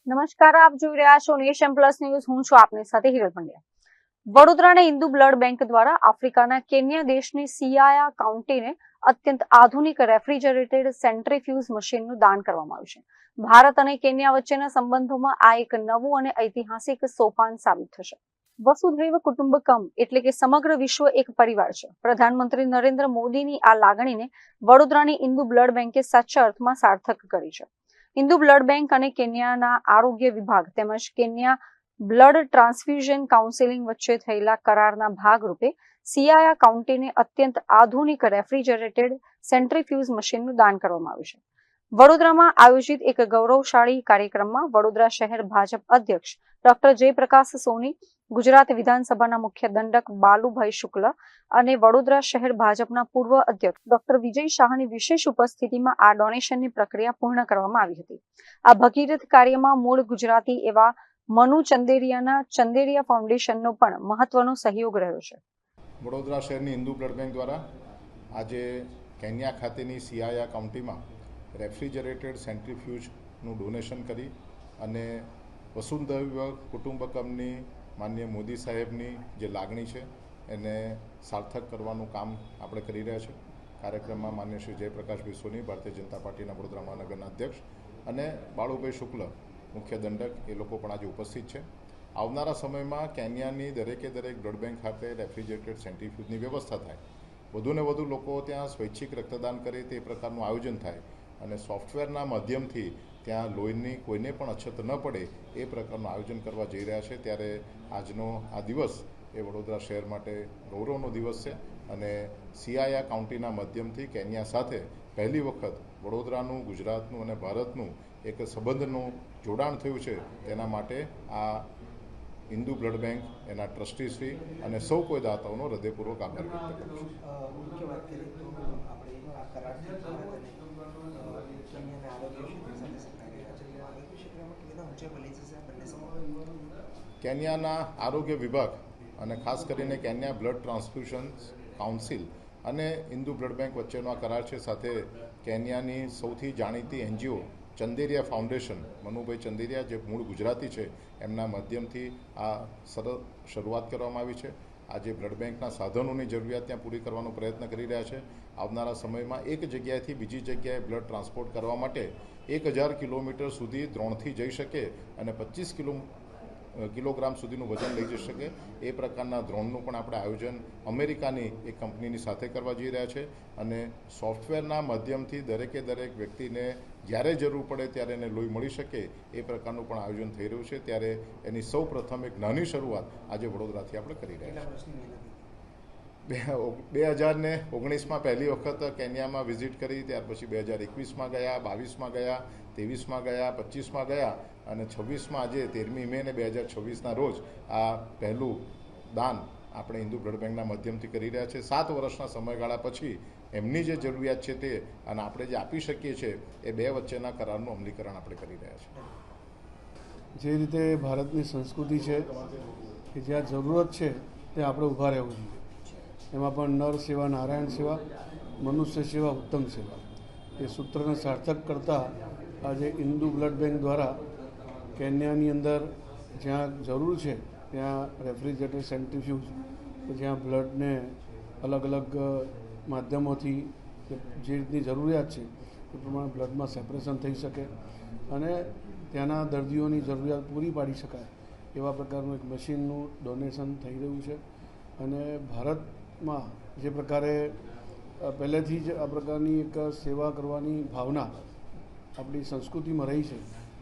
નમસ્કાર, આપ જોઈ રહ્યા છો નેશન પ્લસ ન્યૂઝ. હું છું આપની સાથે હિરલ પંડ્યા. વડોદરાના હિન્દુ બ્લડ બેંક દ્વારા આફ્રિકાના કેન્યા દેશની સિયાયા કાઉન્ટીને અત્યંત આધુનિક રેફ્રિજરેટેડ સેન્ટ્રીફ્યુઝ મશીનનું દાન કરવામાં આવ્યું છે. ભારત અને કેન્યા વચ્ચેના સંબંધોમાં આ એક નવું અને ઐતિહાસિક સોપાન સાબિત થશે. વસુધૈવ કુટુંબકમ એટલે કે સમગ્ર વિશ્વ એક પરિવાર છે. પ્રધાનમંત્રી નરેન્દ્ર મોદીની આ લાગણીને વડોદરાની હિન્દુ બ્લડ બેંકે સાચા અર્થમાં સાર્થક કરી છે. હિન્દુ બ્લડ બેંક અને કેન્યાના આરોગ્ય વિભાગ તેમજ કેન્યા બ્લડ ટ્રાન્સફ્યુઝન કાઉન્સિલિંગ વચ્ચે થયેલા કરારના ભાગરૂપે સિયાયા કાઉન્ટીને અત્યંત આધુનિક રેફ્રિજરેટેડ સેન્ટ્રીફ્યુઝ મશીનનું દાન કરવામાં આવ્યું છે. વડોદરામાં આયોજિત એક ગૌરવશાળી કાર્યક્રમમાં વડોદરા શહેર ભાજપ અધ્યક્ષ ડોક્ટર જયપ્રકાશ સોની, ગુજરાત વિધાનસભાના મુખ્ય દંડક બાલુભાઈ શુક્લ અને વડોદરા શહેર ભાજપના પૂર્વ અધ્યક્ષ ડોક્ટર વિજય શાહની વિશેષ ઉપસ્થિતિમાં આ ડોનેશનની પ્રક્રિયા પૂર્ણ કરવામાં આવી હતી. આ ભગીરથ કાર્યમાં મૂળ ગુજરાતી એવા મનુ ચંદેરિયાના ચંદેરિયા ફાઉન્ડેશનનો પણ મહત્વનો સહયોગ રહ્યો છે. વડોદરા શહેરની હિન્દુ બ્લડ બેંક દ્વારા આજે કેન્યા ખાતેની સિયાયા કાઉન્ટીમાં રેફ્રિજરેટેડ સેન્ટ્રીફ્યુઝનું ડોનેશન કરી અને વસુંધૈવ કુટુંબકમની માનનીય મોદી સાહેબની જે લાગણી છે એને સાર્થક કરવાનું કામ આપણે કરી રહ્યા છે. કાર્યક્રમમાં માનનીય શ્રી જયપ્રકાશભાઈ સોની, ભારતીય જનતા પાર્ટીના વડોદરા મહાનગરના અધ્યક્ષ, અને બાળુભાઈ શુક્લ, મુખ્ય દંડક, એ લોકો પણ આજે ઉપસ્થિત છે. આવનારા સમયમાં કેન્યાની દરેકે દરેક બ્લડ બેંક ખાતે રેફ્રિજરેટેડ સેન્ટ્રીફ્યુઝની વ્યવસ્થા થાય, વધુને વધુ લોકો ત્યાં સ્વૈચ્છિક રક્તદાન કરે તે પ્રકારનું આયોજન થાય અને સોફ્ટવેરના માધ્યમથી ત્યાં લોહીની કોઈને પણ અછત ન પડે એ પ્રકારનું આયોજન કરવા જઈ રહ્યા છે. ત્યારે આજનો આ દિવસ એ વડોદરા શહેર માટે ગૌરવનો દિવસ છે અને સિયાયા કાઉન્ટીના માધ્યમથી કેન્યા સાથે પહેલી વખત વડોદરાનું, ગુજરાતનું અને ભારતનું એક સંબંધનું જોડાણ થયું છે. તેના માટે આ હિન્દુ બ્લડ બેંક, એના ટ્રસ્ટીશ્રી અને સૌ કોઈ દાતાઓનો હૃદયપૂર્વક આભાર વ્યક્ત કરું છું. કેન્યાના આરોગ્ય વિભાગ અને ખાસ કરીને કેન્યા બ્લડ ટ્રાન્સફ્યુઝન કાઉન્સિલ અને હિન્દુ બ્લડ બેંક વચ્ચેનો આ કરાર છે. સાથે કેન્યાની સૌથી જાણીતી એનજીઓ ચંદેરિયા ફાઉન્ડેશન, મનુભાઈ ચંદેરિયા, જે મૂળ ગુજરાતી છે, એમના માધ્યમથી આ સરસ શરૂઆત કરવામાં આવી છે. આજે બ્લડ બેંકના સાધનોની જરૂરિયાત ત્યાં પૂરી કરવાનો પ્રયત્ન કરી રહ્યા છે. આવનારા સમયમાં એક જગ્યાએથી બીજી જગ્યાએ બ્લડ ટ્રાન્સપોર્ટ કરવા માટે 1000 કિલોમીટર સુધી દ્રોણથી જઈ શકે અને 25 કિલોગ્રામ સુધીનું વજન લઈ જઈ શકે એ પ્રકારના દ્રોણનું પણ આપણે આયોજન અમેરિકાની એક કંપનીની સાથે કરવા જઈ રહ્યા છે. અને સોફ્ટવેરના માધ્યમથી દરેકે દરેક વ્યક્તિને જ્યારે જરૂર પડે ત્યારે એને લોહી મળી શકે એ પ્રકારનું પણ આયોજન થઈ રહ્યું છે. ત્યારે એની સૌ પ્રથમ એક નાની શરૂઆત આજે વડોદરાથી આપણે કરી રહ્યા છીએ. 2019માં પહેલી વખત કેન્યામાં વિઝિટ કરી, ત્યાર પછી 2021માં ગયા, 22માં ગયા, 23માં ગયા, 25માં ગયા અને 26માં આજે 13મી મે ને 2026ના રોજ આ પહેલું દાન આપણે હિન્દુ બ્લડ બેંકના માધ્યમથી કરી રહ્યા છે. 7 વર્ષના સમયગાળા પછી એમની જે જરૂરિયાત છે તે અને આપણે જે આપી શકીએ છીએ એ બે વચ્ચેના કરારનું અમલીકરણ આપણે કરી રહ્યા છીએ. જે રીતે ભારતની સંસ્કૃતિ છે કે જ્યાં જરૂરત છે ત્યાં આપણે ઊભા રહેવું જોઈએ. એમાં પણ નર સેવા નારાયણ સેવા, મનુષ્ય સેવા ઉત્તમ સેવા, એ સૂત્રને સાર્થક કરતાં આજે હિન્દુ બ્લડ બેંક દ્વારા કેન્યાની અંદર જ્યાં જરૂર છે ત્યાં રેફ્રિજરેટેડ સેન્ટ્રીફ્યુઝ, જ્યાં બ્લડને અલગ અલગ માધ્યમોથી જે રીતની જરૂરિયાત છે એ પ્રમાણે બ્લડમાં સેપરેશન થઈ શકે અને ત્યાંના દર્દીઓની જરૂરિયાત પૂરી પાડી શકાય એવા પ્રકારનું એક મશીનનું ડોનેશન થઈ રહ્યું છે. અને ભારતમાં જે પ્રકારે પહેલેથી જ આ પ્રકારની એક સેવા કરવાની ભાવના આપણી સંસ્કૃતિમાં રહી છે,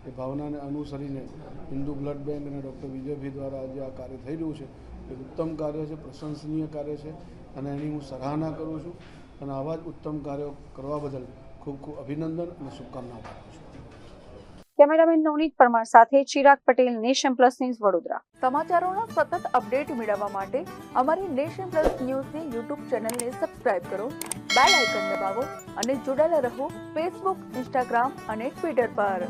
એ ભાવનાને અનુસરીને હિન્દુ બ્લડ બેંક અને ડૉક્ટર વિજયભાઈ દ્વારા આજે આ કાર્ય થઈ રહ્યું છે એ ઉત્તમ કાર્ય છે, પ્રશંસનીય કાર્ય છે અને એની હું સરાહના કરું છું અને આવા જ ઉત્તમ કાર્યો કરવા બદલ ખૂબ ખૂબ અભિનંદન અને શુભકામનાઓ પાઠવું છું. કેમેરામેન નવનીત પરમાર સાથે Chirag Patel, nation plus news, Vadodara. સમાચારોના સતત અપડેટ મેળવવા માટે અમારી નેશન પ્લસ ન્યૂઝની યુટ્યુબ ચેનલને સબસ્ક્રાઇબ કરો, બેલ આઇકન દબાવો અને જોડાયેલા રહો ફેસબુક, ઇન્સ્ટાગ્રામ અને ટ્વિટર પર.